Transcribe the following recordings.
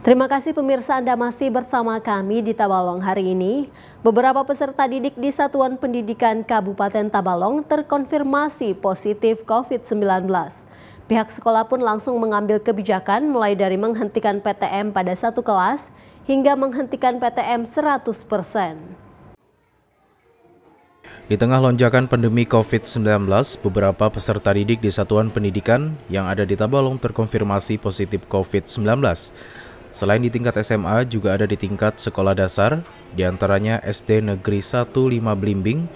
Terima kasih pemirsa, Anda masih bersama kami di Tabalong hari ini. Beberapa peserta didik di Satuan Pendidikan Kabupaten Tabalong terkonfirmasi positif COVID-19. Pihak sekolah pun langsung mengambil kebijakan mulai dari menghentikan PTM pada satu kelas hingga menghentikan PTM 100%. Di tengah lonjakan pandemi COVID-19, beberapa peserta didik di Satuan Pendidikan yang ada di Tabalong terkonfirmasi positif COVID-19. Selain di tingkat SMA, juga ada di tingkat sekolah dasar, diantaranya SD Negeri 1 5 Blimbing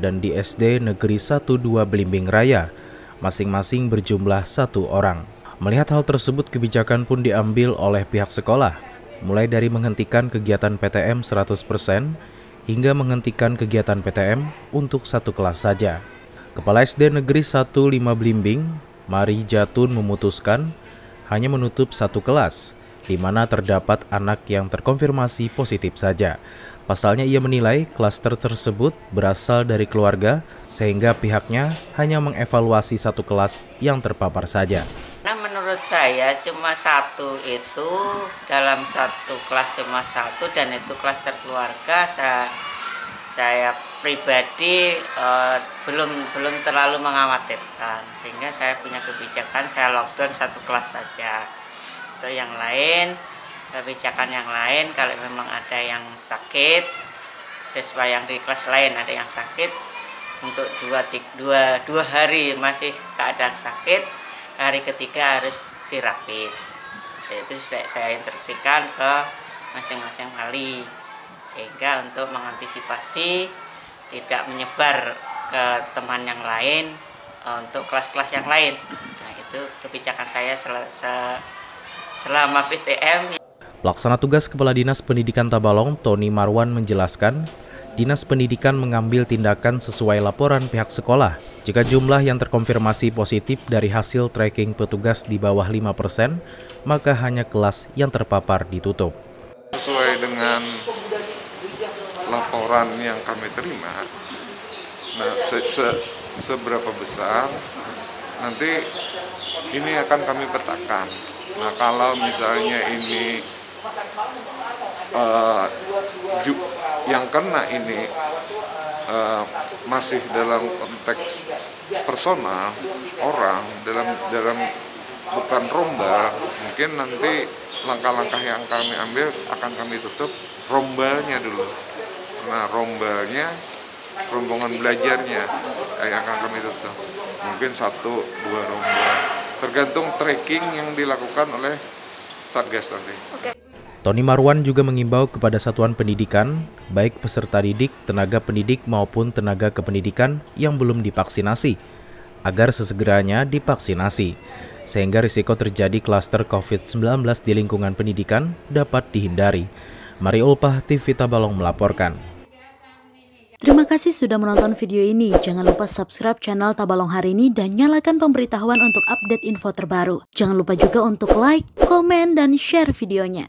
dan di SD Negeri 1 2 Blimbing Raya, masing-masing berjumlah 1 orang. Melihat hal tersebut, kebijakan pun diambil oleh pihak sekolah, mulai dari menghentikan kegiatan PTM 100% hingga menghentikan kegiatan PTM untuk satu kelas saja. Kepala SD Negeri 1 5 Blimbing, Mari Jatun memutuskan hanya menutup satu kelas, di mana terdapat anak yang terkonfirmasi positif saja. Pasalnya ia menilai klaster tersebut berasal dari keluarga, sehingga pihaknya hanya mengevaluasi satu kelas yang terpapar saja. Nah, menurut saya cuma satu itu, dalam satu kelas cuma satu, dan itu klaster keluarga. Saya pribadi belum terlalu mengkhawatirkan, sehingga saya punya kebijakan saya lockdown satu kelas saja. Itu yang lain, kebijakan yang lain, kalau memang ada yang sakit, siswa yang di kelas lain ada yang sakit, untuk dua hari masih keadaan sakit, hari ketiga harus dirapid. Itu saya instruksikan ke masing-masing wali, sehingga untuk mengantisipasi tidak menyebar ke teman yang lain untuk kelas-kelas yang lain. Nah, itu kebijakan saya selama PTM. Pelaksana tugas Kepala Dinas Pendidikan Tabalong, Tony Marwan, menjelaskan, Dinas Pendidikan mengambil tindakan sesuai laporan pihak sekolah. Jika jumlah yang terkonfirmasi positif dari hasil tracking petugas di bawah 5%, maka hanya kelas yang terpapar ditutup. Sesuai dengan laporan yang kami terima, nah seberapa besar nanti ini akan kami petakan. Nah, kalau misalnya ini yang kena ini masih dalam konteks personal orang, dalam bukan rombal, mungkin nanti langkah-langkah yang kami ambil akan kami tutup rombalnya dulu. Nah, rombalnya, rombongan belajarnya yang akan kami tutup. Mungkin 1-2 rombal, tergantung tracking yang dilakukan oleh Satgas nanti. Tony Marwan juga mengimbau kepada satuan pendidikan, baik peserta didik, tenaga pendidik maupun tenaga kependidikan yang belum divaksinasi, agar sesegeranya divaksinasi, sehingga risiko terjadi klaster COVID-19 di lingkungan pendidikan dapat dihindari. Mari Ulpah TV Tabalong melaporkan. Terima kasih sudah menonton video ini. Jangan lupa subscribe channel Tabalong Hari Ini dan nyalakan pemberitahuan untuk update info terbaru. Jangan lupa juga untuk like, komen, dan share videonya.